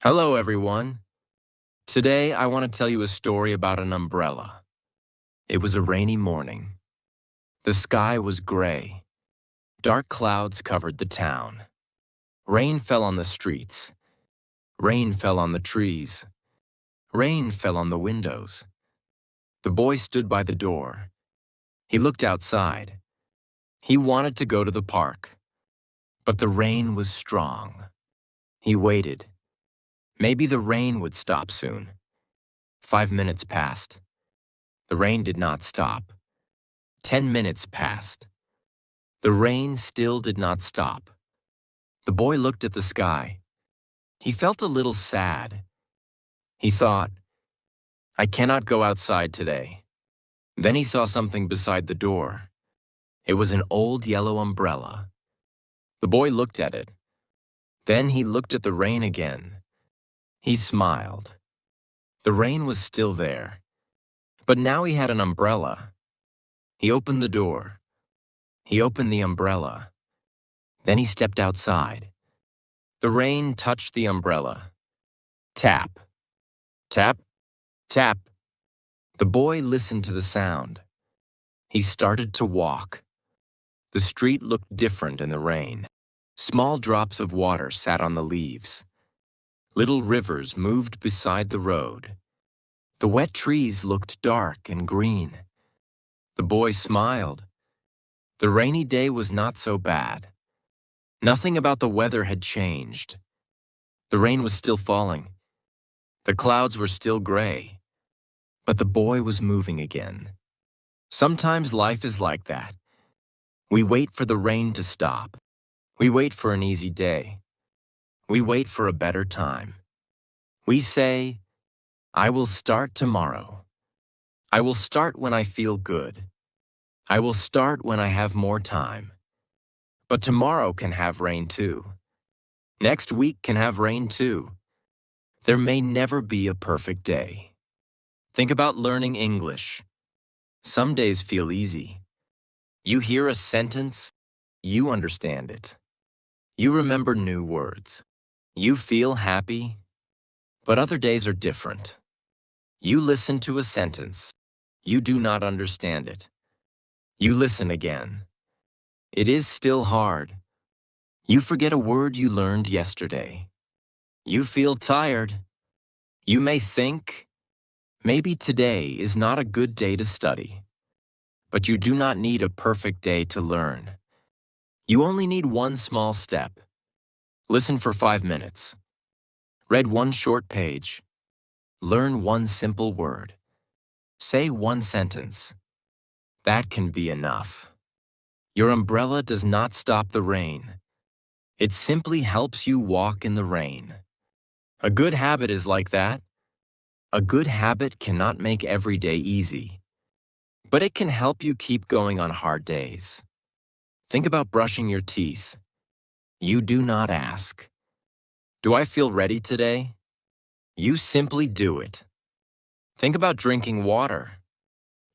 Hello, everyone. Today, I want to tell you a story about an umbrella. It was a rainy morning. The sky was gray. Dark clouds covered the town. Rain fell on the streets. Rain fell on the trees. Rain fell on the windows. The boy stood by the door. He looked outside. He wanted to go to the park. But the rain was strong. He waited. Maybe the rain would stop soon. 5 minutes passed. The rain did not stop. 10 minutes passed. The rain still did not stop. The boy looked at the sky. He felt a little sad. He thought, I cannot go outside today. Then he saw something beside the door. It was an old yellow umbrella. The boy looked at it. Then he looked at the rain again. He smiled. The rain was still there. But now he had an umbrella. He opened the door. He opened the umbrella. Then he stepped outside. The rain touched the umbrella. Tap, tap, tap. The boy listened to the sound. He started to walk. The street looked different in the rain. Small drops of water sat on the leaves. Little rivers moved beside the road. The wet trees looked dark and green. The boy smiled. The rainy day was not so bad. Nothing about the weather had changed. The rain was still falling. The clouds were still gray. But the boy was moving again. Sometimes life is like that. We wait for the rain to stop. We wait for an easy day. We wait for a better time. We say, I will start tomorrow. I will start when I feel good. I will start when I have more time. But tomorrow can have rain too. Next week can have rain too. There may never be a perfect day. Think about learning English. Some days feel easy. You hear a sentence, you understand it. You remember new words. You feel happy, but other days are different. You listen to a sentence. You do not understand it. You listen again. It is still hard. You forget a word you learned yesterday. You feel tired. You may think, maybe today is not a good day to study. But you do not need a perfect day to learn. You only need one small step. Listen for 5 minutes. Read one short page. Learn one simple word. Say one sentence. That can be enough. Your umbrella does not stop the rain. It simply helps you walk in the rain. A good habit is like that. A good habit cannot make every day easy, but it can help you keep going on hard days. Think about brushing your teeth. You do not ask, do I feel ready today? You simply do it. Think about drinking water.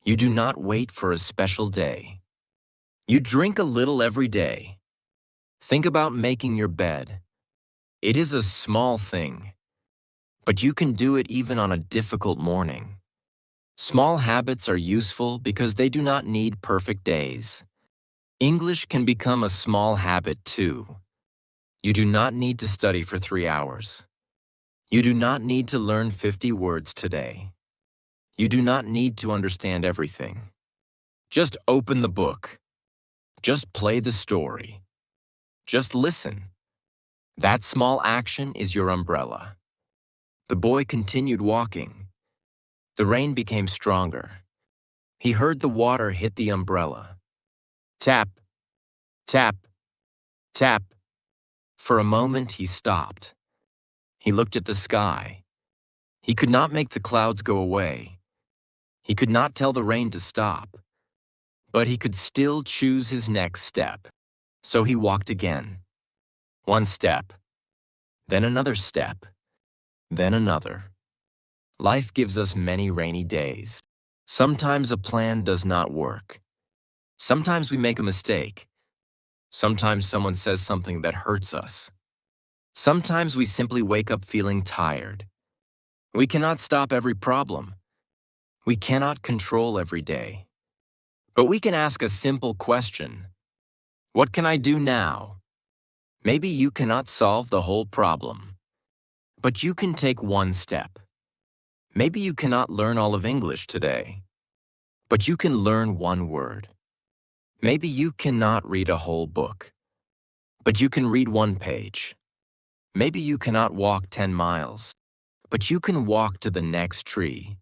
You do not wait for a special day. You drink a little every day. Think about making your bed. It is a small thing, but you can do it even on a difficult morning. Small habits are useful because they do not need perfect days. English can become a small habit too. You do not need to study for 3 hours. You do not need to learn 50 words today. You do not need to understand everything. Just open the book. Just play the story. Just listen. That small action is your umbrella. The boy continued walking. The rain became stronger. He heard the water hit the umbrella. Tap, tap, tap. For a moment, he stopped. He looked at the sky. He could not make the clouds go away. He could not tell the rain to stop. But he could still choose his next step. So he walked again. One step, then another step, then another. Life gives us many rainy days. Sometimes a plan does not work. Sometimes we make a mistake. Sometimes someone says something that hurts us. Sometimes we simply wake up feeling tired. We cannot stop every problem. We cannot control every day. But we can ask a simple question. What can I do now? Maybe you cannot solve the whole problem, but you can take one step. Maybe you cannot learn all of English today, but you can learn one word. Maybe you cannot read a whole book, but you can read one page. Maybe you cannot walk 10 miles, but you can walk to the next tree.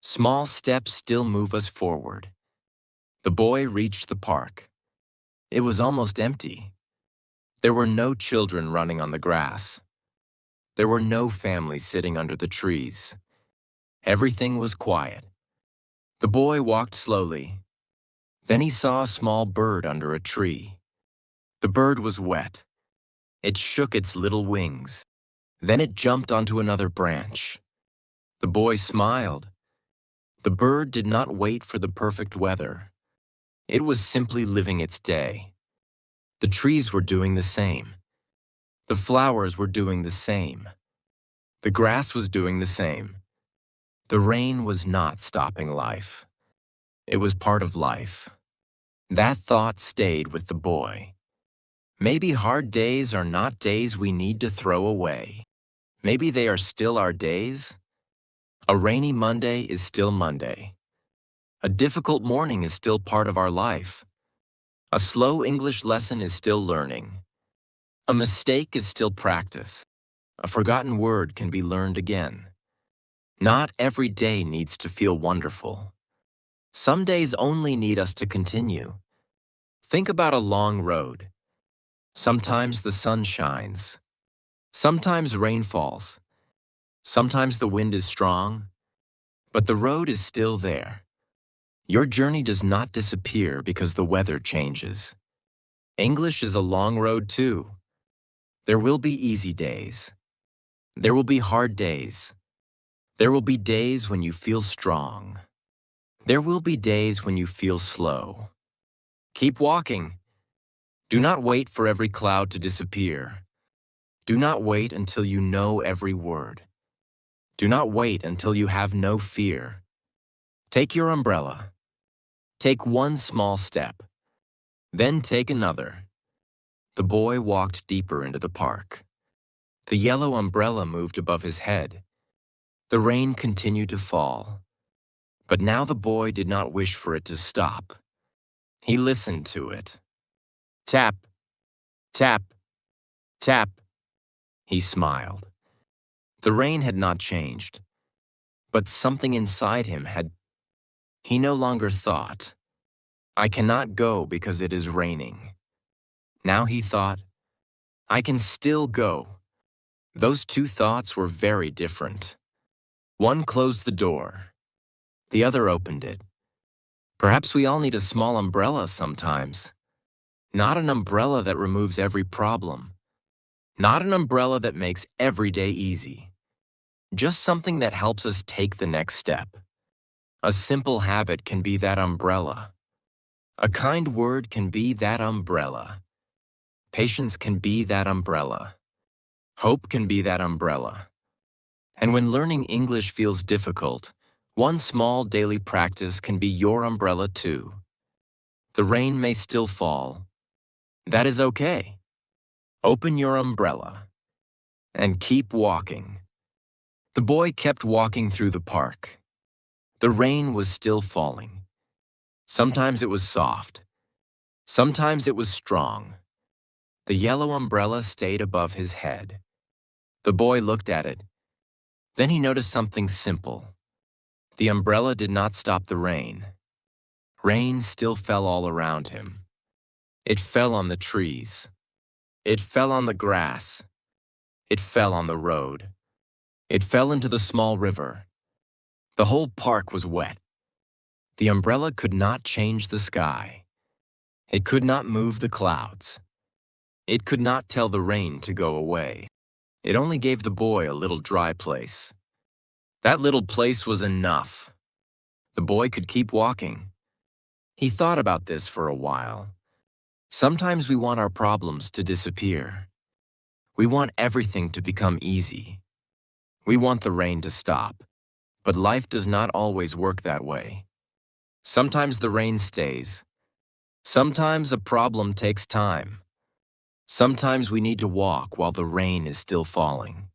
Small steps still move us forward. The boy reached the park. It was almost empty. There were no children running on the grass. There were no families sitting under the trees. Everything was quiet. The boy walked slowly. Then he saw a small bird under a tree. The bird was wet. It shook its little wings. Then it jumped onto another branch. The boy smiled. The bird did not wait for the perfect weather. It was simply living its day. The trees were doing the same. The flowers were doing the same. The grass was doing the same. The rain was not stopping life. It was part of life. That thought stayed with the boy. Maybe hard days are not days we need to throw away. Maybe they are still our days. A rainy Monday is still Monday. A difficult morning is still part of our life. A slow English lesson is still learning. A mistake is still practice. A forgotten word can be learned again. Not every day needs to feel wonderful. Some days only need us to continue. Think about a long road. Sometimes the sun shines. Sometimes rain falls. Sometimes the wind is strong. But the road is still there. Your journey does not disappear because the weather changes. English is a long road too. There will be easy days. There will be hard days. There will be days when you feel strong. There will be days when you feel slow. Keep walking. Do not wait for every cloud to disappear. Do not wait until you know every word. Do not wait until you have no fear. Take your umbrella. Take one small step. Then take another. The boy walked deeper into the park. The yellow umbrella moved above his head. The rain continued to fall. But now the boy did not wish for it to stop. He listened to it. Tap, tap, tap. He smiled. The rain had not changed, but something inside him had. He no longer thought, I cannot go because it is raining. Now he thought, I can still go. Those two thoughts were very different. One closed the door. The other opened it. Perhaps we all need a small umbrella sometimes. Not an umbrella that removes every problem. Not an umbrella that makes every day easy. Just something that helps us take the next step. A simple habit can be that umbrella. A kind word can be that umbrella. Patience can be that umbrella. Hope can be that umbrella. And when learning English feels difficult, one small daily practice can be your umbrella too. The rain may still fall. That is okay. Open your umbrella and keep walking. The boy kept walking through the park. The rain was still falling. Sometimes it was soft. Sometimes it was strong. The yellow umbrella stayed above his head. The boy looked at it. Then he noticed something simple. The umbrella did not stop the rain. Rain still fell all around him. It fell on the trees. It fell on the grass. It fell on the road. It fell into the small river. The whole park was wet. The umbrella could not change the sky. It could not move the clouds. It could not tell the rain to go away. It only gave the boy a little dry place. That little place was enough. The boy could keep walking. He thought about this for a while. Sometimes we want our problems to disappear. We want everything to become easy. We want the rain to stop. But life does not always work that way. Sometimes the rain stays. Sometimes a problem takes time. Sometimes we need to walk while the rain is still falling.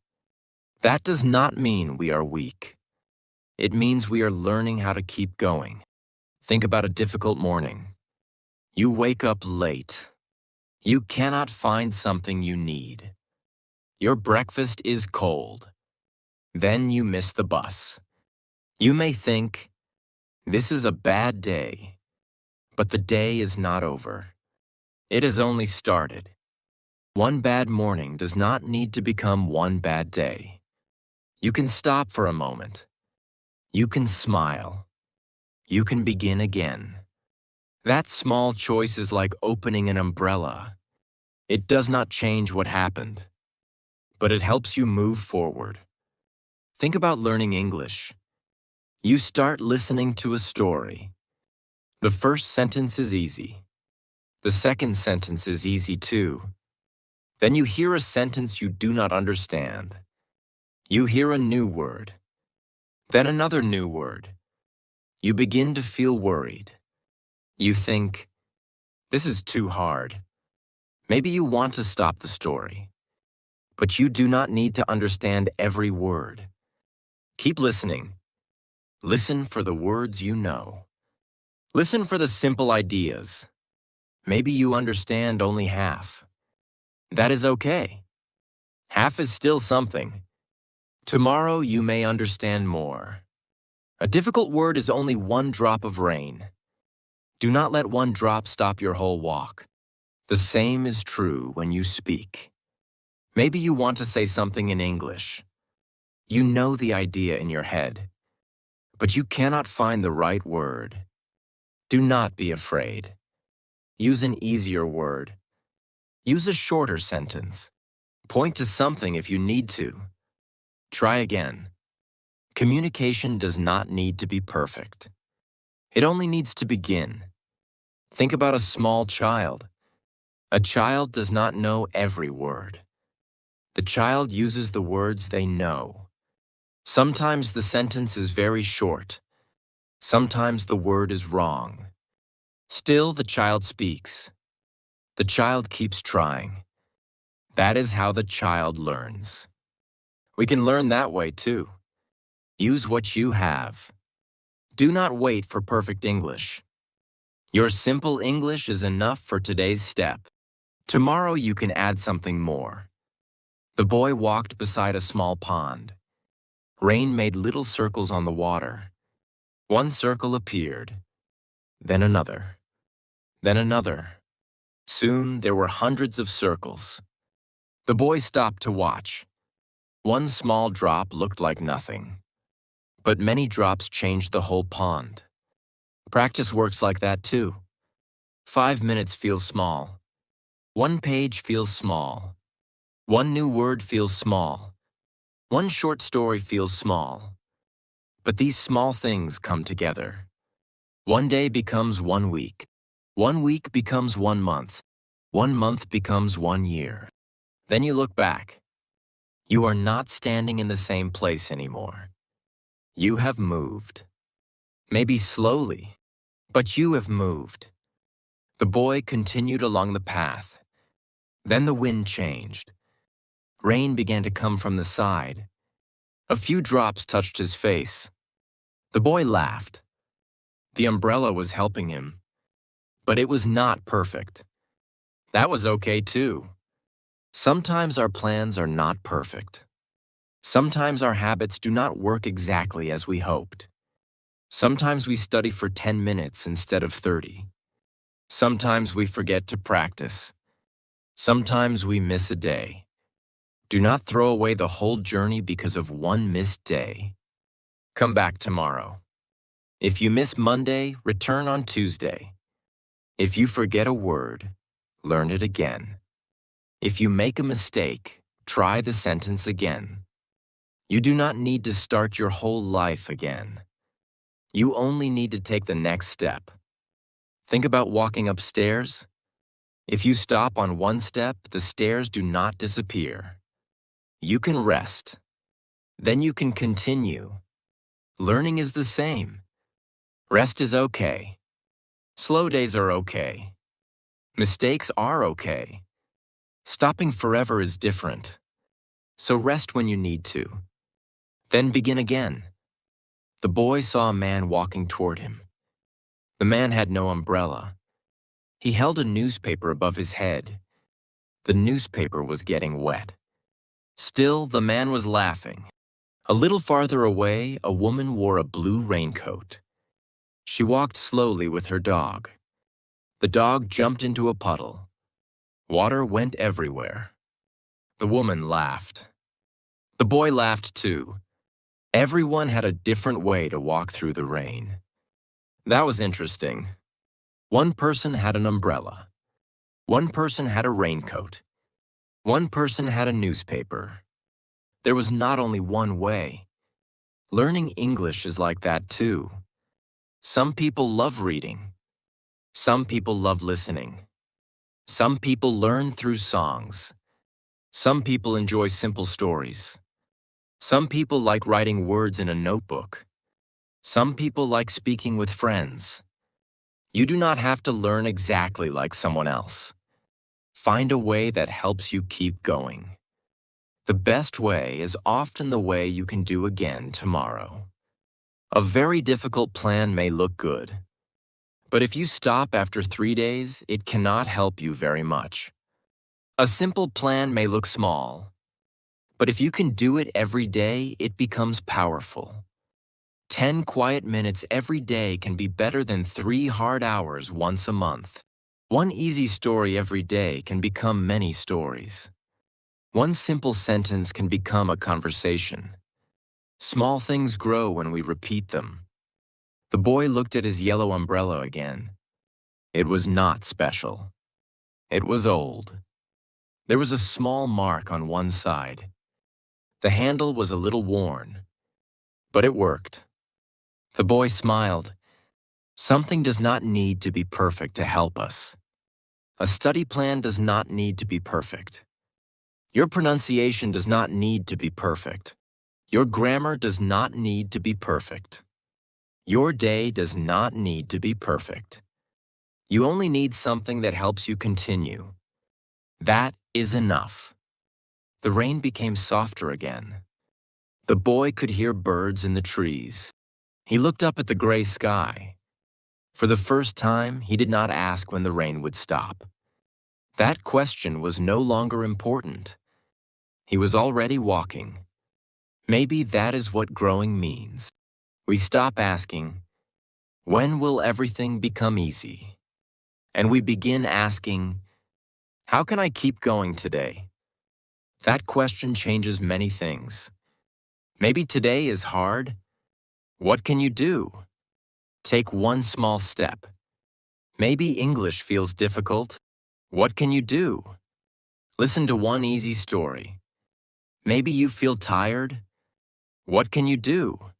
That does not mean we are weak. It means we are learning how to keep going. Think about a difficult morning. You wake up late. You cannot find something you need. Your breakfast is cold. Then you miss the bus. You may think, this is a bad day. But the day is not over. It has only started. One bad morning does not need to become one bad day. You can stop for a moment. You can smile. You can begin again. That small choice is like opening an umbrella. It does not change what happened, but it helps you move forward. Think about learning English. You start listening to a story. The first sentence is easy. The second sentence is easy too. Then you hear a sentence you do not understand. You hear a new word. Then another new word. You begin to feel worried. You think, this is too hard. Maybe you want to stop the story. But you do not need to understand every word. Keep listening. Listen for the words you know. Listen for the simple ideas. Maybe you understand only half. That is okay. Half is still something. Tomorrow you may understand more. A difficult word is only one drop of rain. Do not let one drop stop your whole walk. The same is true when you speak. Maybe you want to say something in English. You know the idea in your head, but you cannot find the right word. Do not be afraid. Use an easier word. Use a shorter sentence. Point to something if you need to. Try again. Communication does not need to be perfect. It only needs to begin. Think about a small child. A child does not know every word. The child uses the words they know. Sometimes the sentence is very short. Sometimes the word is wrong. Still, the child speaks. The child keeps trying. That is how the child learns. We can learn that way too. Use what you have. Do not wait for perfect English. Your simple English is enough for today's step. Tomorrow you can add something more. The boy walked beside a small pond. Rain made little circles on the water. One circle appeared, then another, then another. Soon there were hundreds of circles. The boy stopped to watch. One small drop looked like nothing, but many drops changed the whole pond. Practice works like that too. 5 minutes feels small. One page feels small. One new word feels small. One short story feels small. But these small things come together. One day becomes 1 week. 1 week becomes 1 month. 1 month becomes 1 year. Then you look back. You are not standing in the same place anymore. You have moved. Maybe slowly, but you have moved. The boy continued along the path. Then the wind changed. Rain began to come from the side. A few drops touched his face. The boy laughed. The umbrella was helping him, but it was not perfect. That was okay too. Sometimes our plans are not perfect. Sometimes our habits do not work exactly as we hoped. Sometimes we study for 10 minutes instead of 30. Sometimes we forget to practice. Sometimes we miss a day. Do not throw away the whole journey because of one missed day. Come back tomorrow. If you miss Monday, return on Tuesday. If you forget a word, learn it again. If you make a mistake, try the sentence again. You do not need to start your whole life again. You only need to take the next step. Think about walking upstairs. If you stop on one step, the stairs do not disappear. You can rest. Then you can continue. Learning is the same. Rest is okay. Slow days are okay. Mistakes are okay. Stopping forever is different. So rest when you need to. Then begin again. The boy saw a man walking toward him. The man had no umbrella. He held a newspaper above his head. The newspaper was getting wet. Still, the man was laughing. A little farther away, a woman wore a blue raincoat. She walked slowly with her dog. The dog jumped into a puddle. Water went everywhere. The woman laughed. The boy laughed too. Everyone had a different way to walk through the rain. That was interesting. One person had an umbrella. One person had a raincoat. One person had a newspaper. There was not only one way. Learning English is like that too. Some people love reading. Some people love listening. Some people learn through songs. Some people enjoy simple stories. Some people like writing words in a notebook. Some people like speaking with friends. You do not have to learn exactly like someone else. Find a way that helps you keep going. The best way is often the way you can do again tomorrow. A very difficult plan may look good, but if you stop after 3 days, it cannot help you very much. A simple plan may look small, but if you can do it every day, it becomes powerful. 10 quiet minutes every day can be better than 3 hard hours once a month. One easy story every day can become many stories. One simple sentence can become a conversation. Small things grow when we repeat them. The boy looked at his yellow umbrella again. It was not special. It was old. There was a small mark on one side. The handle was a little worn, but it worked. The boy smiled. Something does not need to be perfect to help us. A study plan does not need to be perfect. Your pronunciation does not need to be perfect. Your grammar does not need to be perfect. Your day does not need to be perfect. You only need something that helps you continue. That is enough. The rain became softer again. The boy could hear birds in the trees. He looked up at the gray sky. For the first time, he did not ask when the rain would stop. That question was no longer important. He was already walking. Maybe that is what growing means. We stop asking, when will everything become easy? And we begin asking, how can I keep going today? That question changes many things. Maybe today is hard. What can you do? Take one small step. Maybe English feels difficult. What can you do? Listen to one easy story. Maybe you feel tired. What can you do?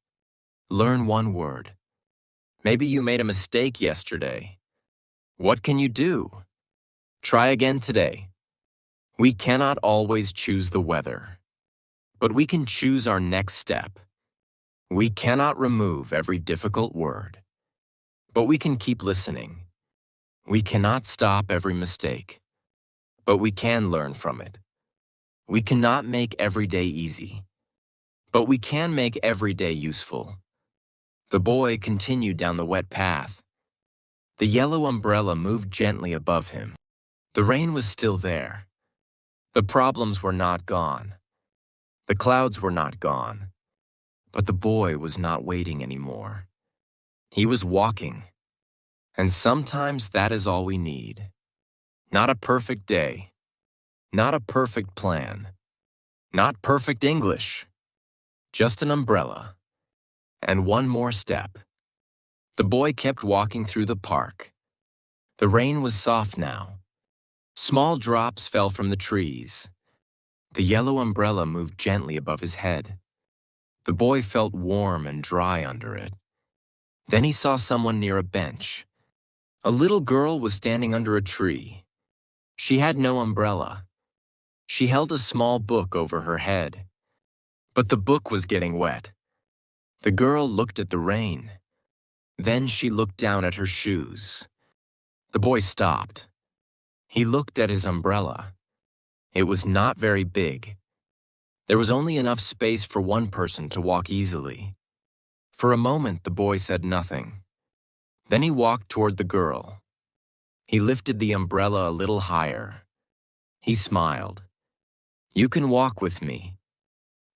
Learn one word. Maybe you made a mistake yesterday. What can you do? Try again today. We cannot always choose the weather, but we can choose our next step. We cannot remove every difficult word, but we can keep listening. We cannot stop every mistake, but we can learn from it. We cannot make every day easy, but we can make every day useful. The boy continued down the wet path. The yellow umbrella moved gently above him. The rain was still there. The problems were not gone. The clouds were not gone. But the boy was not waiting anymore. He was walking. And sometimes that is all we need. Not a perfect day. Not a perfect plan. Not perfect English. Just an umbrella. And one more step. The boy kept walking through the park. The rain was soft now. Small drops fell from the trees. The yellow umbrella moved gently above his head. The boy felt warm and dry under it. Then he saw someone near a bench. A little girl was standing under a tree. She had no umbrella. She held a small book over her head, but the book was getting wet. The girl looked at the rain. Then she looked down at her shoes. The boy stopped. He looked at his umbrella. It was not very big. There was only enough space for one person to walk easily. For a moment, the boy said nothing. Then he walked toward the girl. He lifted the umbrella a little higher. He smiled. "You can walk with me."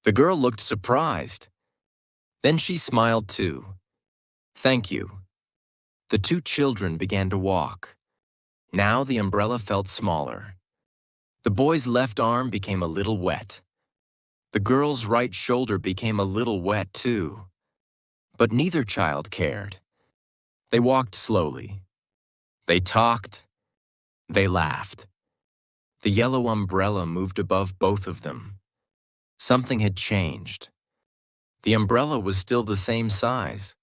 The girl looked surprised. Then she smiled too. "Thank you." The two children began to walk. Now the umbrella felt smaller. The boy's left arm became a little wet. The girl's right shoulder became a little wet too. But neither child cared. They walked slowly. They talked. They laughed. The yellow umbrella moved above both of them. Something had changed. The umbrella was still the same size,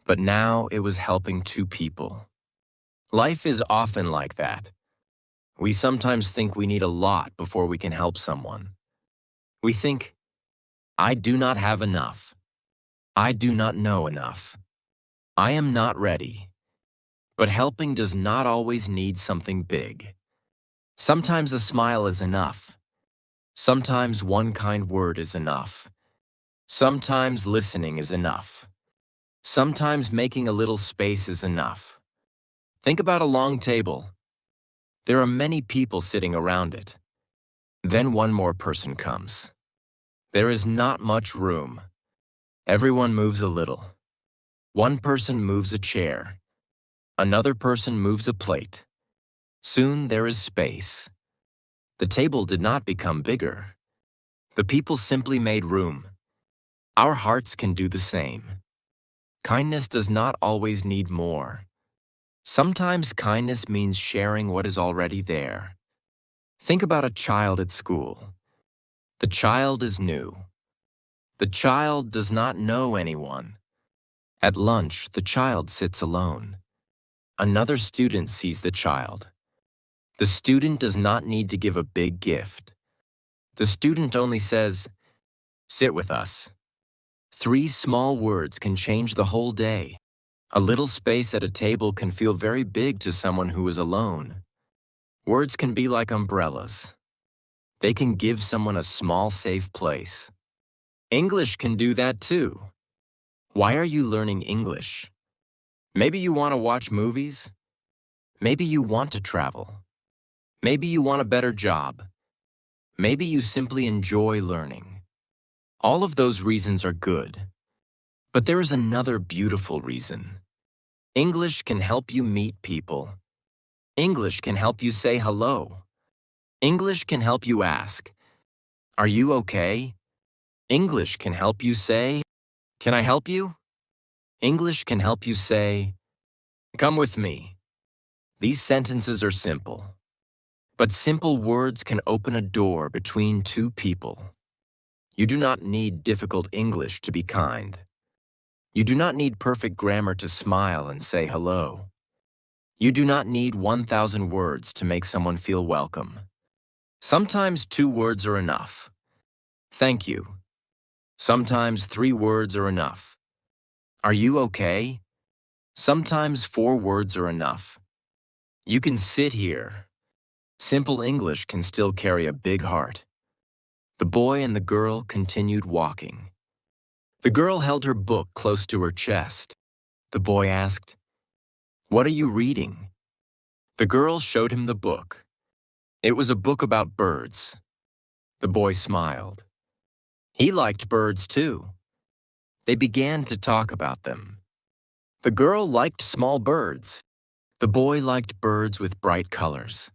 but now it was helping two people. Life is often like that. We sometimes think we need a lot before we can help someone. We think, "I do not have enough. I do not know enough. I am not ready." But helping does not always need something big. Sometimes a smile is enough. Sometimes one kind word is enough. Sometimes listening is enough. Sometimes making a little space is enough. Think about a long table. There are many people sitting around it. Then one more person comes. There is not much room. Everyone moves a little. One person moves a chair. Another person moves a plate. Soon there is space. The table did not become bigger. The people simply made room. Our hearts can do the same. Kindness does not always need more. Sometimes kindness means sharing what is already there. Think about a child at school. The child is new. The child does not know anyone. At lunch, the child sits alone. Another student sees the child. The student does not need to give a big gift. The student only says, "Sit with us." 3 small words can change the whole day. A little space at a table can feel very big to someone who is alone. Words can be like umbrellas. They can give someone a small, safe place. English can do that too. Why are you learning English? Maybe you want to watch movies. Maybe you want to travel. Maybe you want a better job. Maybe you simply enjoy learning. All of those reasons are good. But there is another beautiful reason. English can help you meet people. English can help you say hello. English can help you ask, "Are you okay?" English can help you say, "Can I help you?" English can help you say, "Come with me." These sentences are simple. But simple words can open a door between two people. You do not need difficult English to be kind. You do not need perfect grammar to smile and say hello. You do not need 1,000 words to make someone feel welcome. Sometimes 2 words are enough. Thank you. Sometimes 3 words are enough. Are you okay? Sometimes 4 words are enough. You can sit here. Simple English can still carry a big heart. The boy and the girl continued walking. The girl held her book close to her chest. The boy asked, "What are you reading?" The girl showed him the book. It was a book about birds. The boy smiled. He liked birds too. They began to talk about them. The girl liked small birds. The boy liked birds with bright colors.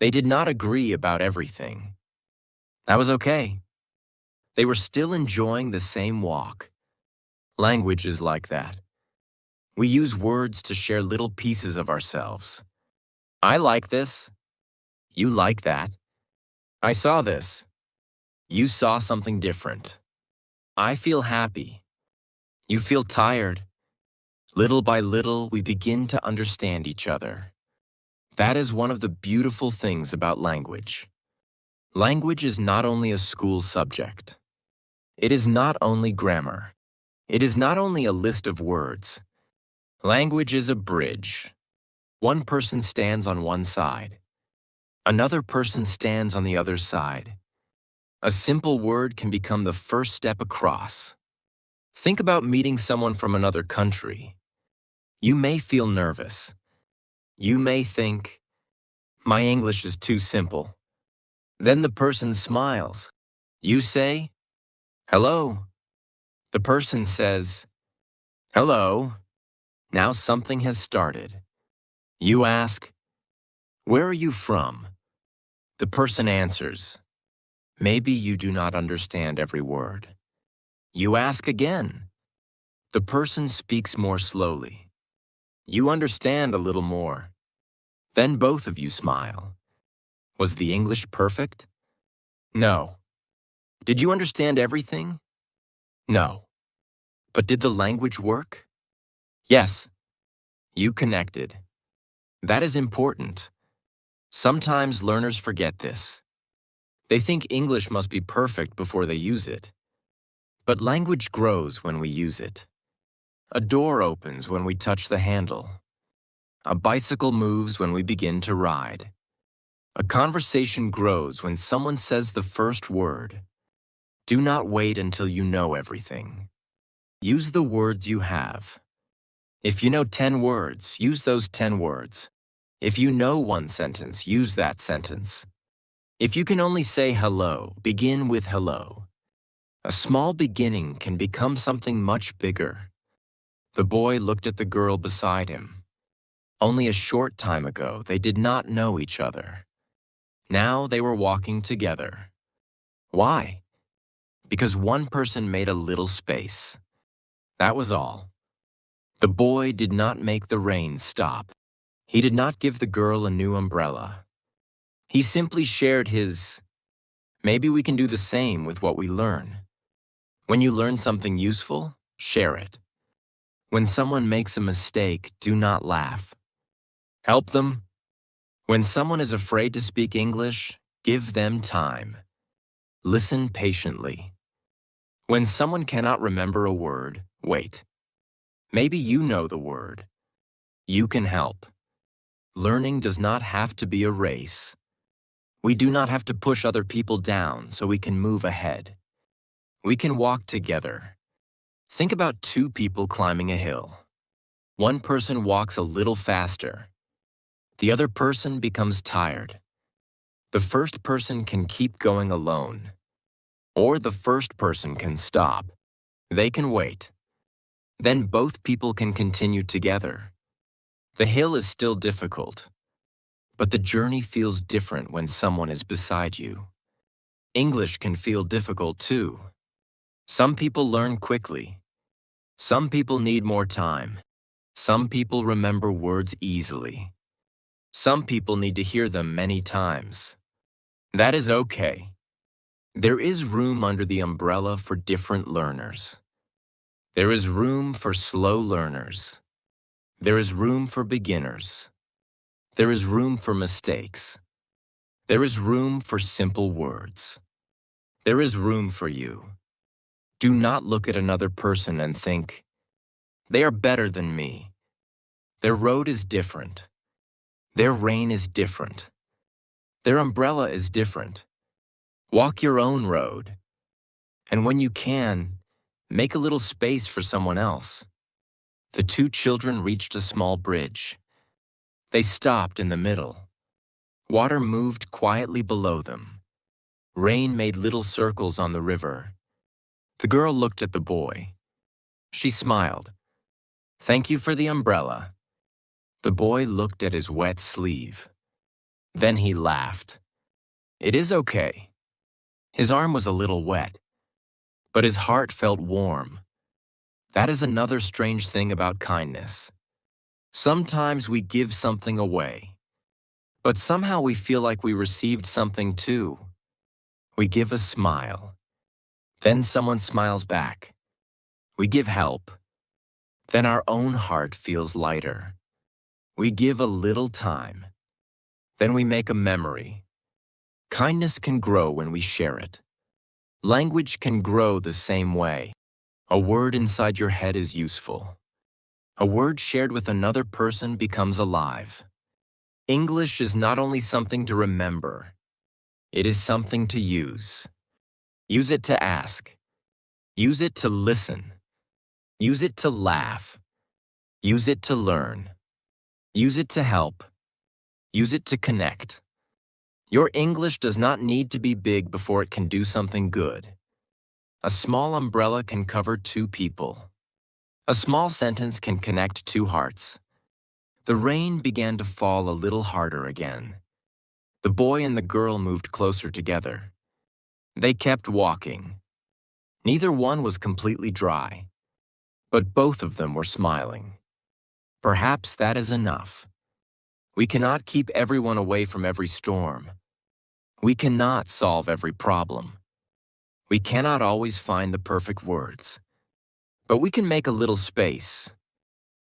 They did not agree about everything. That was okay. They were still enjoying the same walk. Language is like that. We use words to share little pieces of ourselves. I like this. You like that. I saw this. You saw something different. I feel happy. You feel tired. Little by little, we begin to understand each other. That is one of the beautiful things about language. Language is not only a school subject. It is not only grammar. It is not only a list of words. Language is a bridge. One person stands on one side. Another person stands on the other side. A simple word can become the first step across. Think about meeting someone from another country. You may feel nervous. You may think, my English is too simple. Then the person smiles. You say, hello. The person says, hello. Now something has started. You ask, where are you from? The person answers, maybe you do not understand every word. You ask again. The person speaks more slowly. You understand a little more. Then both of you smile. Was the English perfect? No. Did you understand everything? No. But did the language work? Yes. You connected. That is important. Sometimes learners forget this. They think English must be perfect before they use it. But language grows when we use it. A door opens when we touch the handle. A bicycle moves when we begin to ride. A conversation grows when someone says the first word. Do not wait until you know everything. Use the words you have. If you know 10 words, use those 10 words. If you know one sentence, use that sentence. If you can only say hello, begin with hello. A small beginning can become something much bigger. The boy looked at the girl beside him. Only a short time ago, they did not know each other. Now they were walking together. Why? Because one person made a little space. That was all. The boy did not make the rain stop. He did not give the girl a new umbrella. He simply shared his, maybe we can do the same with what we learn. When you learn something useful, share it. When someone makes a mistake, do not laugh. Help them. When someone is afraid to speak English, give them time. Listen patiently. When someone cannot remember a word, wait. Maybe you know the word. You can help. Learning does not have to be a race. We do not have to push other people down so we can move ahead. We can walk together. Think about two people climbing a hill. One person walks a little faster. The other person becomes tired. The first person can keep going alone. Or the first person can stop. They can wait. Then both people can continue together. The hill is still difficult, but the journey feels different when someone is beside you. English can feel difficult too. Some people learn quickly. Some people need more time. Some people remember words easily. Some people need to hear them many times. That is okay. There is room under the umbrella for different learners. There is room for slow learners. There is room for beginners. There is room for mistakes. There is room for simple words. There is room for you. Do not look at another person and think, they are better than me. Their road is different. Their rain is different. Their umbrella is different. Walk your own road. And when you can, make a little space for someone else. The two children reached a small bridge. They stopped in the middle. Water moved quietly below them. Rain made little circles on the river. The girl looked at the boy. She smiled. Thank you for the umbrella. The boy looked at his wet sleeve. Then he laughed. It is okay. His arm was a little wet, but his heart felt warm. That is another strange thing about kindness. Sometimes we give something away, but somehow we feel like we received something too. We give a smile. Then someone smiles back. We give help. Then our own heart feels lighter. We give a little time. Then we make a memory. Kindness can grow when we share it. Language can grow the same way. A word inside your head is useful. A word shared with another person becomes alive. English is not only something to remember, it is something to use. Use it to ask. Use it to listen. Use it to laugh. Use it to learn. Use it to help. Use it to connect. Your English does not need to be big before it can do something good. A small umbrella can cover two people. A small sentence can connect two hearts. The rain began to fall a little harder again. The boy and the girl moved closer together. They kept walking. Neither one was completely dry, but both of them were smiling. Perhaps that is enough. We cannot keep everyone away from every storm. We cannot solve every problem. We cannot always find the perfect words. But we can make a little space.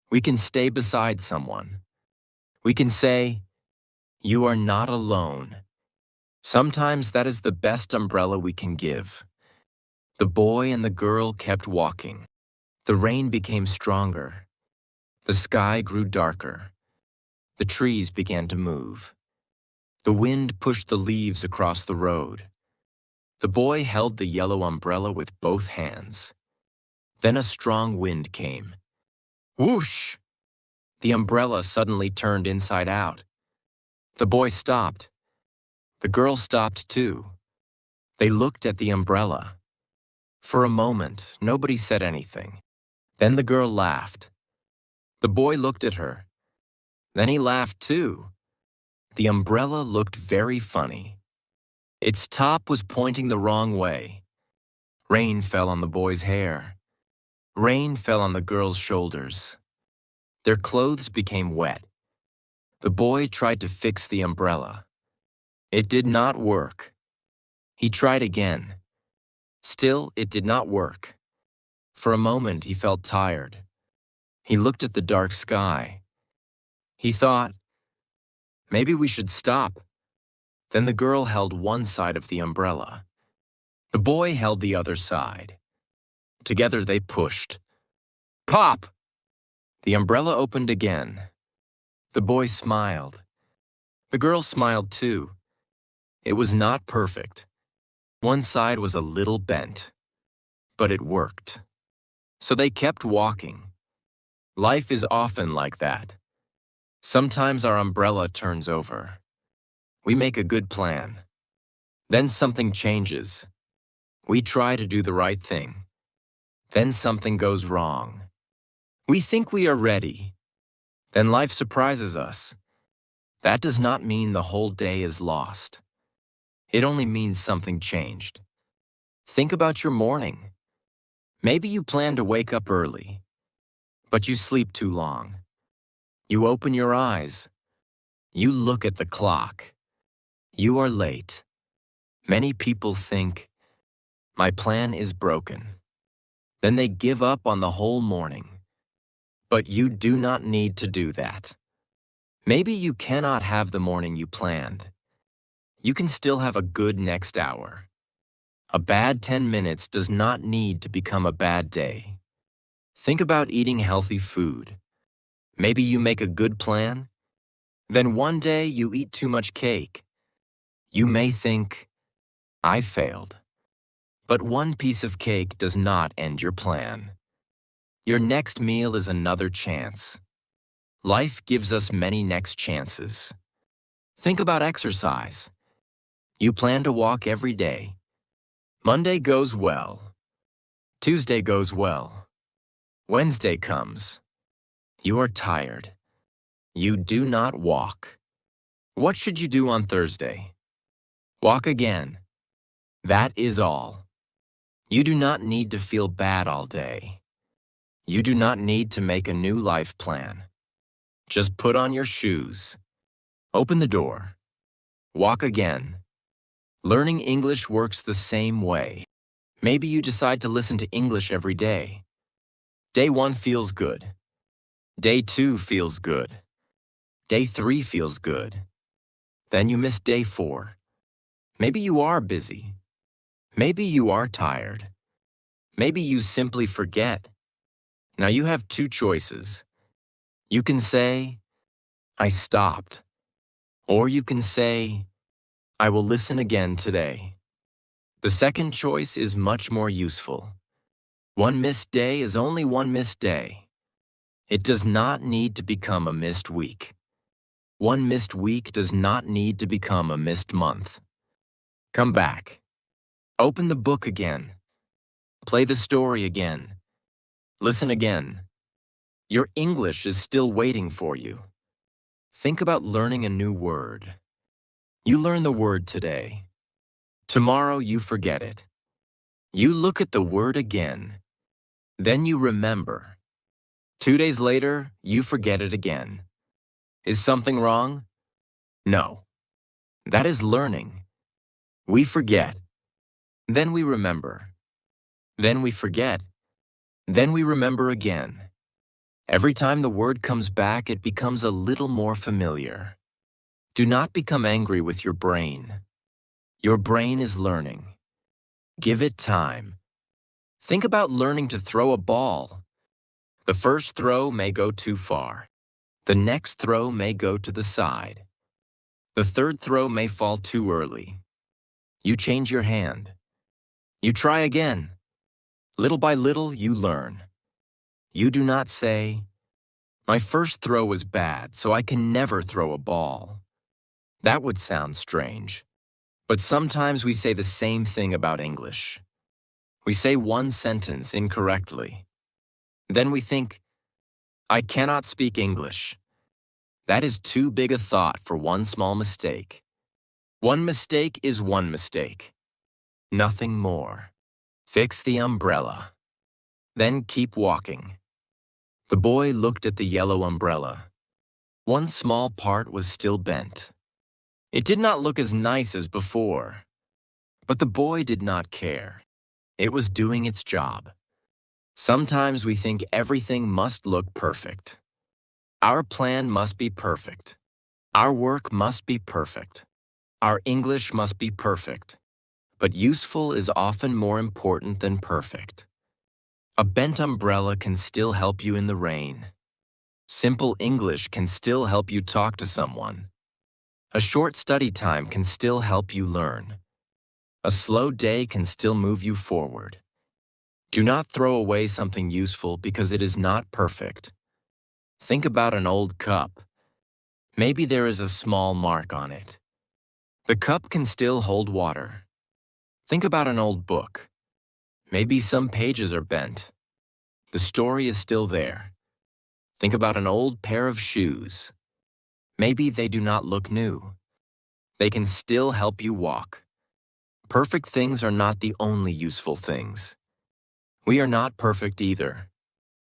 We can stay beside someone. We can say, "You are not alone." Sometimes that is the best umbrella we can give. The boy and the girl kept walking. The rain became stronger. The sky grew darker. The trees began to move. The wind pushed the leaves across the road. The boy held the yellow umbrella with both hands. Then a strong wind came. Whoosh! The umbrella suddenly turned inside out. The boy stopped. The girl stopped too. They looked at the umbrella. For a moment, nobody said anything. Then the girl laughed. The boy looked at her. Then he laughed too. The umbrella looked very funny. Its top was pointing the wrong way. Rain fell on the boy's hair. Rain fell on the girl's shoulders. Their clothes became wet. The boy tried to fix the umbrella. It did not work. He tried again. Still, it did not work. For a moment, he felt tired. He looked at the dark sky. He thought, maybe we should stop. Then the girl held one side of the umbrella. The boy held the other side. Together they pushed. Pop! The umbrella opened again. The boy smiled. The girl smiled too. It was not perfect. One side was a little bent, but it worked. So they kept walking. Life is often like that. Sometimes our umbrella turns over. We make a good plan. Then something changes. We try to do the right thing. Then something goes wrong. We think we are ready. Then life surprises us. That does not mean the whole day is lost. It only means something changed. Think about your morning. Maybe you plan to wake up early, but you sleep too long. You open your eyes. You look at the clock. You are late. Many people think, my plan is broken. Then they give up on the whole morning. But you do not need to do that. Maybe you cannot have the morning you planned. You can still have a good next hour. A bad 10 minutes does not need to become a bad day. Think about eating healthy food. Maybe you make a good plan. Then one day you eat too much cake. You may think, I failed. But one piece of cake does not end your plan. Your next meal is another chance. Life gives us many next chances. Think about exercise. You plan to walk every day. Monday goes well. Tuesday goes well. Wednesday comes. You are tired. You do not walk. What should you do on Thursday? Walk again. That is all. You do not need to feel bad all day. You do not need to make a new life plan. Just put on your shoes. Open the door. Walk again. Learning English works the same way. Maybe you decide to listen to English every day. Day 1 feels good. Day 2 feels good. Day 3 feels good. Then you miss day 4. Maybe you are busy. Maybe you are tired. Maybe you simply forget. Now you have two choices. You can say, I stopped. Or you can say, I will listen again today. The second choice is much more useful. One missed day is only one missed day. It does not need to become a missed week. One missed week does not need to become a missed month. Come back. Open the book again. Play the story again. Listen again. Your English is still waiting for you. Think about learning a new word. You learn the word today. Tomorrow you forget it. You look at the word again. Then you remember. 2 days later, you forget it again. Is something wrong? No. That is learning. We forget. Then we remember. Then we forget. Then we remember again. Every time the word comes back, it becomes a little more familiar. Do not become angry with your brain. Your brain is learning. Give it time. Think about learning to throw a ball. The first throw may go too far. The next throw may go to the side. The third throw may fall too early. You change your hand. You try again. Little by little, you learn. You do not say, my first throw was bad, so I can never throw a ball. That would sound strange. But sometimes we say the same thing about English. We say one sentence incorrectly. Then we think, I cannot speak English. That is too big a thought for one small mistake. One mistake is one mistake. Nothing more. Fix the umbrella. Then keep walking. The boy looked at the yellow umbrella. One small part was still bent. It did not look as nice as before. But the boy did not care. It was doing its job. Sometimes we think everything must look perfect. Our plan must be perfect. Our work must be perfect. Our English must be perfect. But useful is often more important than perfect. A bent umbrella can still help you in the rain. Simple English can still help you talk to someone. A short study time can still help you learn. A slow day can still move you forward. Do not throw away something useful because it is not perfect. Think about an old cup. Maybe there is a small mark on it. The cup can still hold water. Think about an old book. Maybe some pages are bent. The story is still there. Think about an old pair of shoes. Maybe they do not look new. They can still help you walk. Perfect things are not the only useful things. We are not perfect either.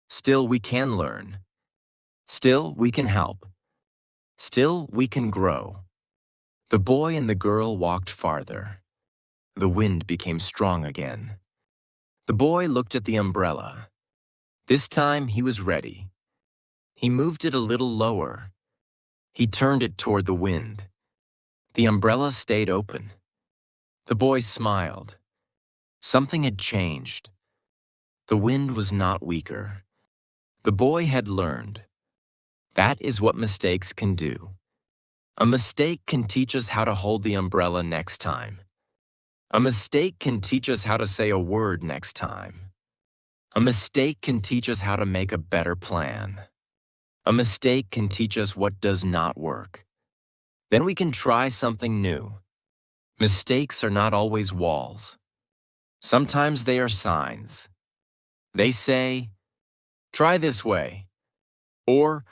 Still, we can learn. Still, we can help. Still, we can grow. The boy and the girl walked farther. The wind became strong again. The boy looked at the umbrella. This time, he was ready. He moved it a little lower. He turned it toward the wind. The umbrella stayed open. The boy smiled. Something had changed. The wind was not weaker. The boy had learned. That is what mistakes can do. A mistake can teach us how to hold the umbrella next time. A mistake can teach us how to say a word next time. A mistake can teach us how to make a better plan. A mistake can teach us what does not work. Then we can try something new. Mistakes are not always walls. Sometimes they are signs. They say, try this way, or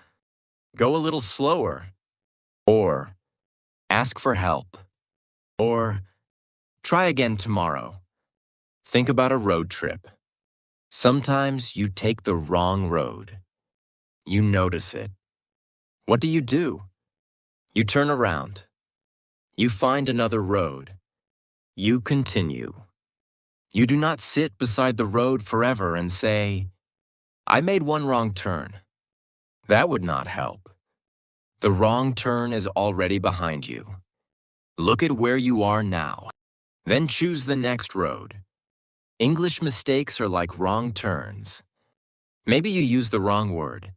go a little slower, or ask for help, or try again tomorrow. Think about a road trip. Sometimes you take the wrong road. You notice it. What do? You turn around. You find another road. You continue. You do not sit beside the road forever and say, I made one wrong turn. That would not help. The wrong turn is already behind you. Look at where you are now. Then choose the next road. English mistakes are like wrong turns. Maybe you use the wrong word.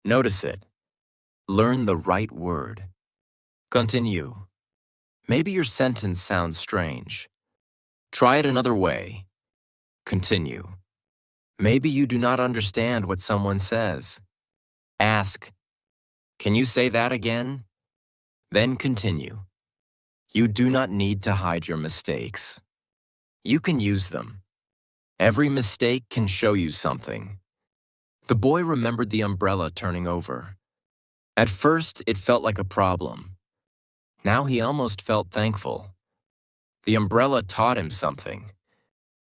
Notice it. Learn the right word. Continue. Maybe your sentence sounds strange. Try it another way. Continue. Maybe you do not understand what someone says. Ask, "Can you say that again?" Then continue. You do not need to hide your mistakes. You can use them. Every mistake can show you something. The boy remembered the umbrella turning over. At first, it felt like a problem. Now he almost felt thankful. The umbrella taught him something.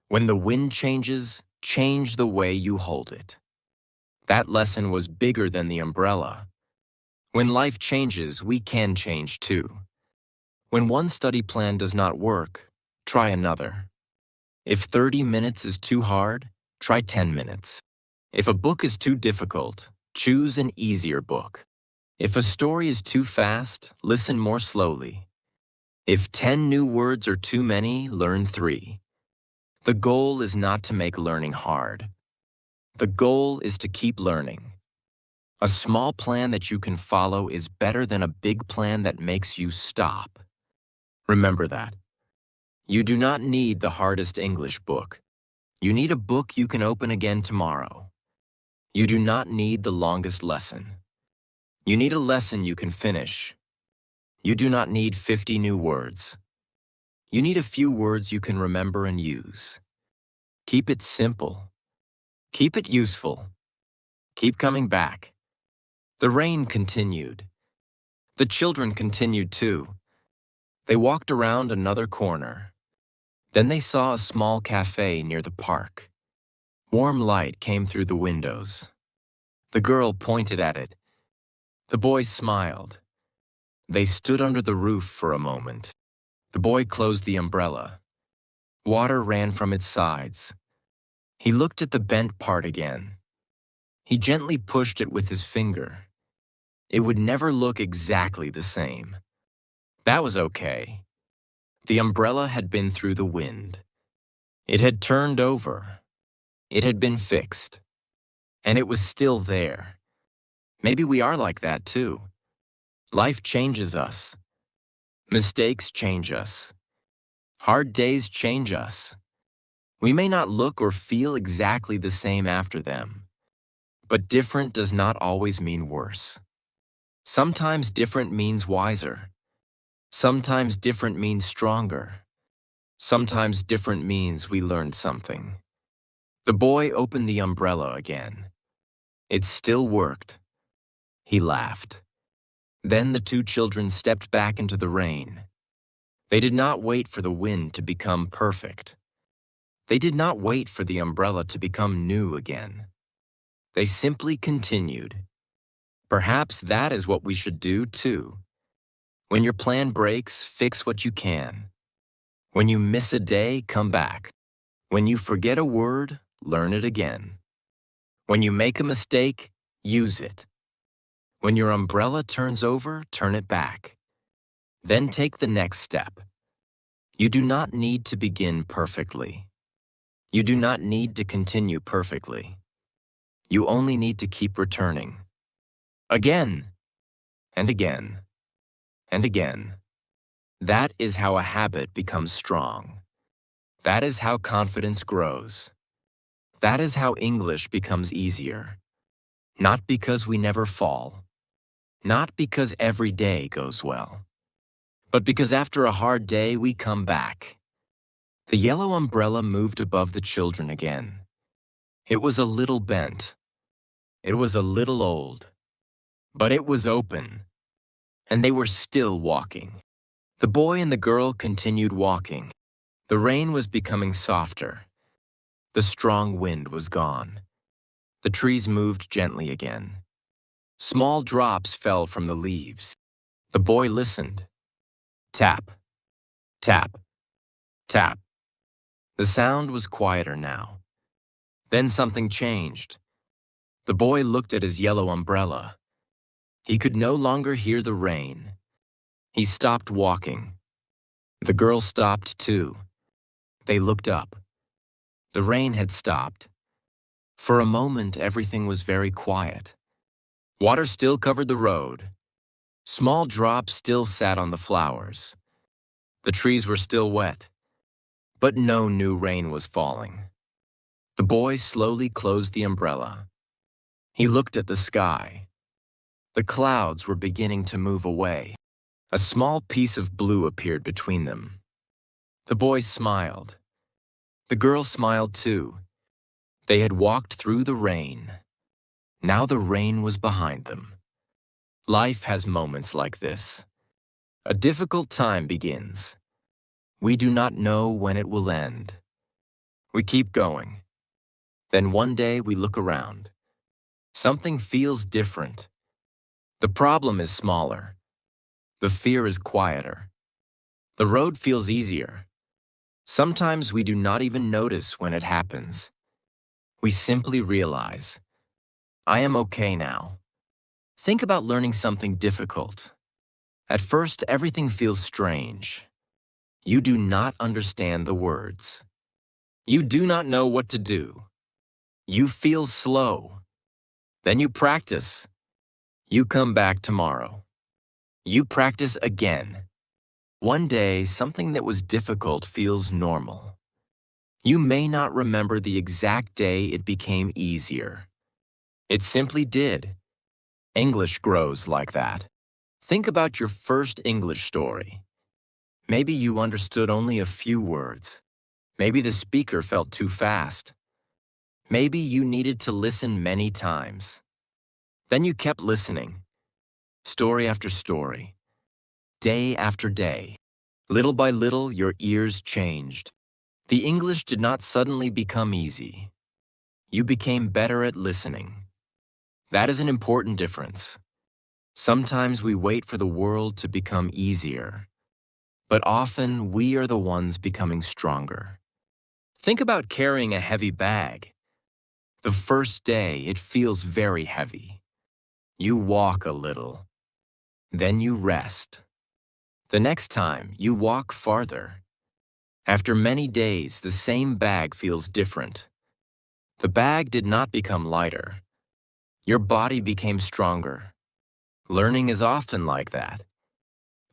When the wind changes, change the way you hold it. That lesson was bigger than the umbrella. When life changes, we can change too. When one study plan does not work, try another. If 30 minutes is too hard, try 10 minutes. If a book is too difficult, choose an easier book. If a story is too fast, listen more slowly. If 10 new words are too many, learn 3. The goal is not to make learning hard. The goal is to keep learning. A small plan that you can follow is better than a big plan that makes you stop. Remember that. You do not need the hardest English book. You need a book you can open again tomorrow. You do not need the longest lesson. You need a lesson you can finish. You do not need 50 new words. You need a few words you can remember and use. Keep it simple. Keep it useful. Keep coming back. The rain continued. The children continued too. They walked around another corner. Then they saw a small cafe near the park. Warm light came through the windows. The girl pointed at it. The boy smiled. They stood under the roof for a moment. The boy closed the umbrella. Water ran from its sides. He looked at the bent part again. He gently pushed it with his finger. It would never look exactly the same. That was okay. The umbrella had been through the wind. It had turned over. It had been fixed. And it was still there. Maybe we are like that too. Life changes us. Mistakes change us. Hard days change us. We may not look or feel exactly the same after them. But different does not always mean worse. Sometimes different means wiser. Sometimes different means stronger. Sometimes different means we learned something. The boy opened the umbrella again. It still worked. He laughed. Then the 2 children stepped back into the rain. They did not wait for the wind to become perfect. They did not wait for the umbrella to become new again. They simply continued. Perhaps that is what we should do too. When your plan breaks, fix what you can. When you miss a day, come back. When you forget a word, learn it again. When you make a mistake, use it. When your umbrella turns over, turn it back. Then take the next step. You do not need to begin perfectly. You do not need to continue perfectly. You only need to keep returning. Again, and again, and again. That is how a habit becomes strong. That is how confidence grows. That is how English becomes easier. Not because we never fall. Not because every day goes well. But because after a hard day, we come back. The yellow umbrella moved above the children again. It was a little bent. It was a little old. But it was open. And they were still walking. The boy and the girl continued walking. The rain was becoming softer. The strong wind was gone. The trees moved gently again. Small drops fell from the leaves. The boy listened. Tap, tap, tap. The sound was quieter now. Then something changed. The boy looked at his yellow umbrella. He could no longer hear the rain. He stopped walking. The girls stopped too. They looked up. The rain had stopped. For a moment, everything was very quiet. Water still covered the road. Small drops still sat on the flowers. The trees were still wet, but no new rain was falling. The boy slowly closed the umbrella. He looked at the sky. The clouds were beginning to move away. A small piece of blue appeared between them. The boy smiled. The girl smiled too. They had walked through the rain. Now the rain was behind them. Life has moments like this. A difficult time begins. We do not know when it will end. We keep going. Then one day we look around. Something feels different. The problem is smaller. The fear is quieter. The road feels easier. Sometimes we do not even notice when it happens. We simply realize, I am okay now. Think about learning something difficult. At first, everything feels strange. You do not understand the words. You do not know what to do. You feel slow. Then you practice. You come back tomorrow. You practice again. One day, something that was difficult feels normal. You may not remember the exact day it became easier. It simply did. English grows like that. Think about your first English story. Maybe you understood only a few words. Maybe the speaker felt too fast. Maybe you needed to listen many times. Then you kept listening, story after story, day after day. Little by little, your ears changed. The English did not suddenly become easy. You became better at listening. That is an important difference. Sometimes we wait for the world to become easier, but often we are the ones becoming stronger. Think about carrying a heavy bag. The first day, it feels very heavy. You walk a little. Then you rest. The next time, you walk farther. After many days, the same bag feels different. The bag did not become lighter. Your body became stronger. Learning is often like that.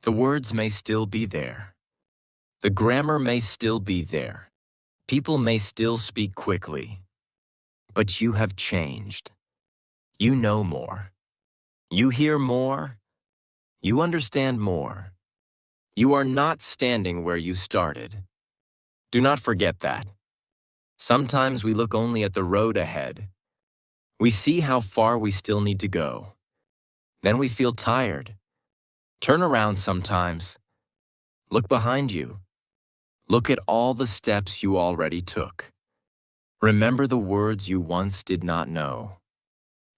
The words may still be there. The grammar may still be there. People may still speak quickly. But you have changed. You know more. You hear more. You understand more. You are not standing where you started. Do not forget that. Sometimes we look only at the road ahead. We see how far we still need to go. Then we feel tired. Turn around sometimes. Look behind you. Look at all the steps you already took. Remember the words you once did not know.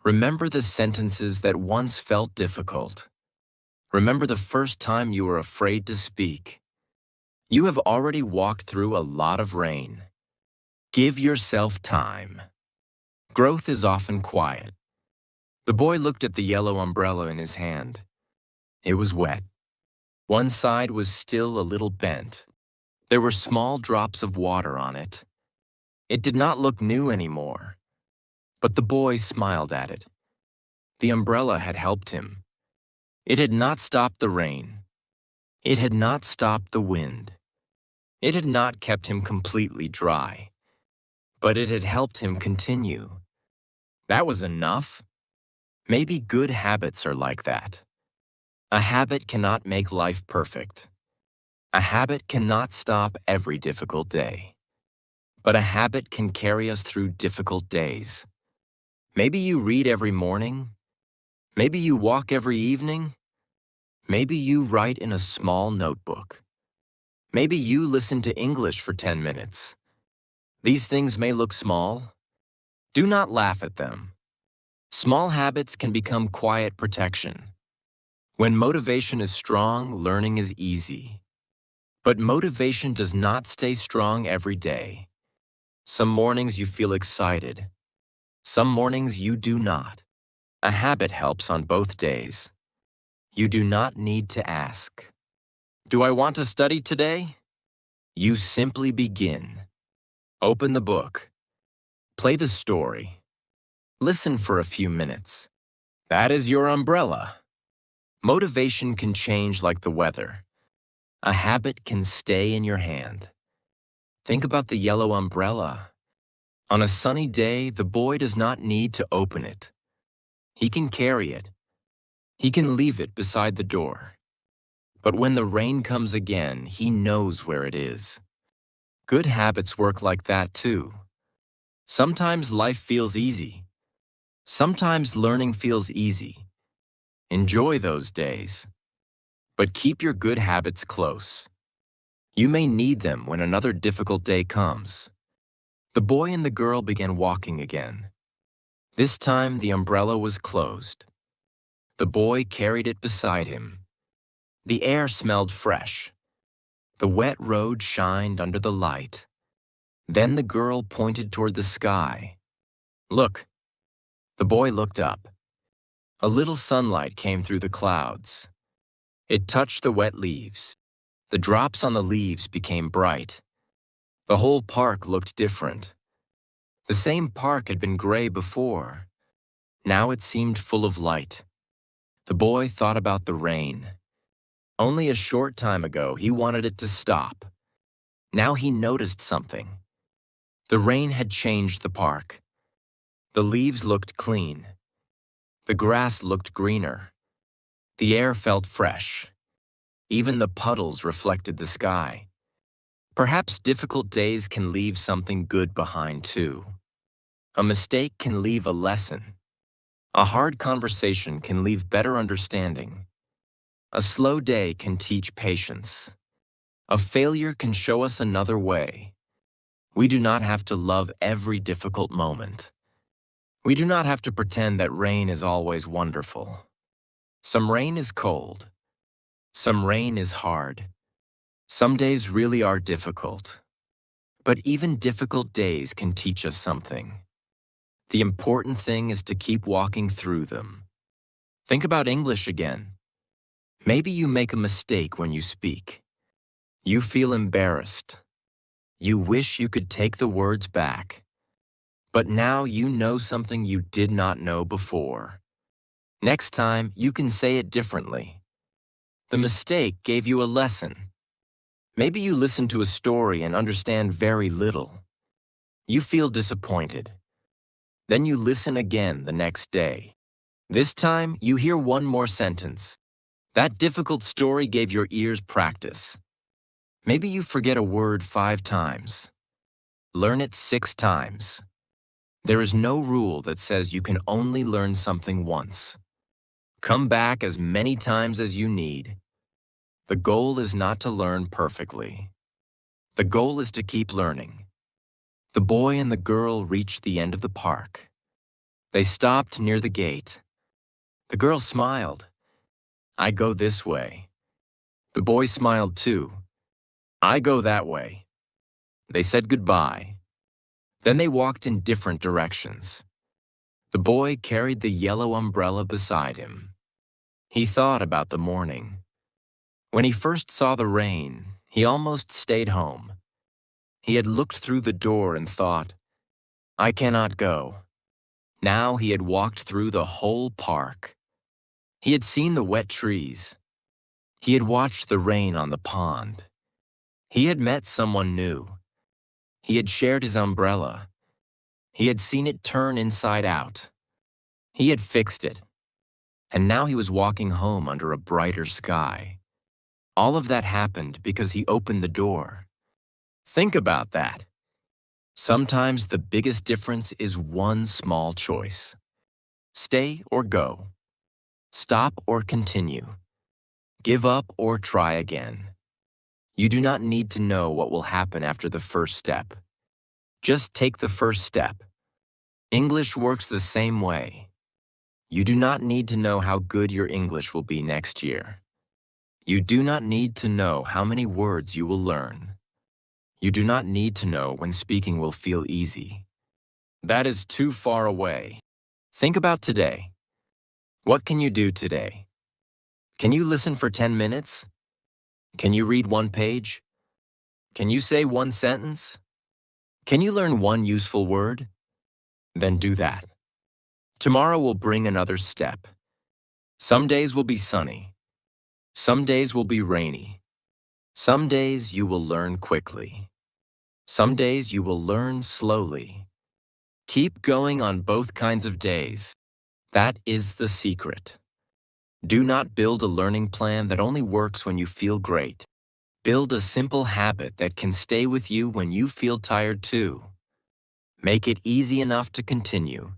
Remember the sentences that once felt difficult. Remember the first time you were afraid to speak. You have already walked through a lot of rain. Give yourself time. Growth is often quiet. The boy looked at the yellow umbrella in his hand. It was wet. One side was still a little bent. There were small drops of water on it. It did not look new anymore. But the boy smiled at it. The umbrella had helped him. It had not stopped the rain. It had not stopped the wind. It had not kept him completely dry. But it had helped him continue. That was enough. Maybe good habits are like that. A habit cannot make life perfect. A habit cannot stop every difficult day. But a habit can carry us through difficult days. Maybe you read every morning. Maybe you walk every evening. Maybe you write in a small notebook. Maybe you listen to English for 10 minutes. These things may look small. Do not laugh at them. Small habits can become quiet protection. When motivation is strong, learning is easy. But motivation does not stay strong every day. Some mornings you feel excited. Some mornings you do not. A habit helps on both days. You do not need to ask. Do I want to study today? You simply begin. Open the book. Play the story. Listen for a few minutes. That is your umbrella. Motivation can change like the weather. A habit can stay in your hand. Think about the yellow umbrella. On a sunny day, the boy does not need to open it. He can carry it. He can leave it beside the door. But when the rain comes again, he knows where it is. Good habits work like that too. Sometimes life feels easy. Sometimes learning feels easy. Enjoy those days. But keep your good habits close. You may need them when another difficult day comes. The boy and the girl began walking again. This time the umbrella was closed. The boy carried it beside him. The air smelled fresh. The wet road shined under the light. Then the girl pointed toward the sky. Look. The boy looked up. A little sunlight came through the clouds. It touched the wet leaves. The drops on the leaves became bright. The whole park looked different. The same park had been gray before. Now it seemed full of light. The boy thought about the rain. Only a short time ago, he wanted it to stop. Now he noticed something. The rain had changed the park. The leaves looked clean. The grass looked greener. The air felt fresh. Even the puddles reflected the sky. Perhaps difficult days can leave something good behind too. A mistake can leave a lesson. A hard conversation can leave better understanding. A slow day can teach patience. A failure can show us another way. We do not have to love every difficult moment. We do not have to pretend that rain is always wonderful. Some rain is cold. Some rain is hard. Some days really are difficult. But even difficult days can teach us something. The important thing is to keep walking through them. Think about English again. Maybe you make a mistake when you speak. You feel embarrassed. You wish you could take the words back. But now you know something you did not know before. Next time, you can say it differently. The mistake gave you a lesson. Maybe you listen to a story and understand very little. You feel disappointed. Then you listen again the next day. This time, you hear one more sentence. That difficult story gave your ears practice. Maybe you forget a word 5 times. Learn it 6 times. There is no rule that says you can only learn something once. Come back as many times as you need. The goal is not to learn perfectly. The goal is to keep learning. The boy and the girl reached the end of the park. They stopped near the gate. The girl smiled. I go this way. The boy smiled too. I go that way. They said goodbye. Then they walked in different directions. The boy carried the yellow umbrella beside him. He thought about the morning. When he first saw the rain, he almost stayed home. He had looked through the door and thought, I cannot go. Now he had walked through the whole park. He had seen the wet trees. He had watched the rain on the pond. He had met someone new. He had shared his umbrella. He had seen it turn inside out. He had fixed it. And now he was walking home under a brighter sky. All of that happened because he opened the door. Think about that. Sometimes the biggest difference is one small choice. Stay or go. Stop or continue. Give up or try again. You do not need to know what will happen after the first step. Just take the first step. English works the same way. You do not need to know how good your English will be next year. You do not need to know how many words you will learn. You do not need to know when speaking will feel easy. That is too far away. Think about today. What can you do today? Can you listen for 10 minutes? Can you read one page? Can you say one sentence? Can you learn one useful word? Then do that. Tomorrow will bring another step. Some days will be sunny. Some days will be rainy. Some days you will learn quickly. Some days you will learn slowly. Keep going on both kinds of days. That is the secret. Do not build a learning plan that only works when you feel great. Build a simple habit that can stay with you when you feel tired too. Make it easy enough to continue.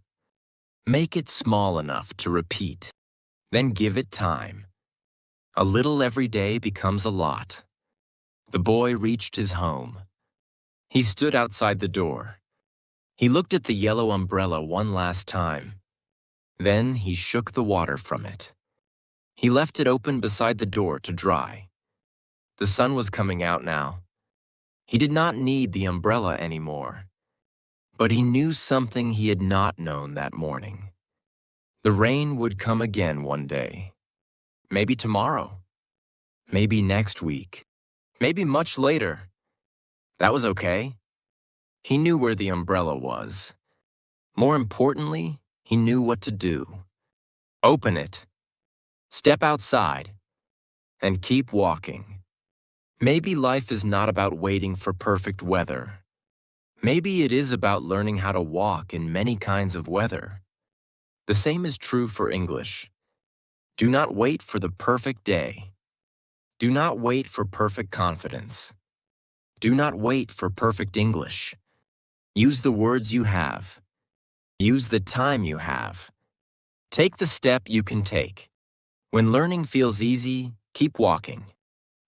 Make it small enough to repeat. Then give it time. A little every day becomes a lot. The boy reached his home. He stood outside the door. He looked at the yellow umbrella one last time. Then he shook the water from it. He left it open beside the door to dry. The sun was coming out now. He did not need the umbrella anymore. But he knew something he had not known that morning. The rain would come again one day. Maybe tomorrow. Maybe next week. Maybe much later. That was okay. He knew where the umbrella was. More importantly, he knew what to do. Open it. Step outside. And keep walking. Maybe life is not about waiting for perfect weather. Maybe it is about learning how to walk in many kinds of weather. The same is true for English. Do not wait for the perfect day. Do not wait for perfect confidence. Do not wait for perfect English. Use the words you have. Use the time you have. Take the step you can take. When learning feels easy, keep walking.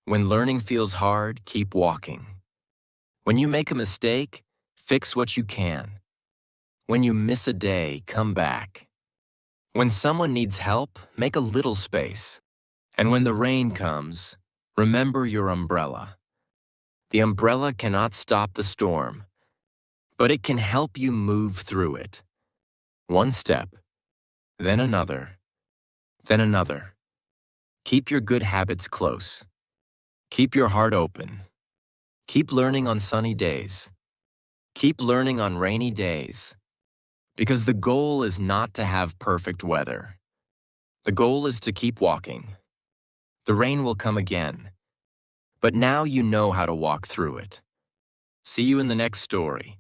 When learning feels hard, keep walking. When you make a mistake, fix what you can. When you miss a day, come back. When someone needs help, make a little space. And when the rain comes, remember your umbrella. The umbrella cannot stop the storm, but it can help you move through it. One step, then another, then another. Keep your good habits close. Keep your heart open. Keep learning on sunny days. Keep learning on rainy days. Because the goal is not to have perfect weather. The goal is to keep walking. The rain will come again, but now you know how to walk through it. See you in the next story.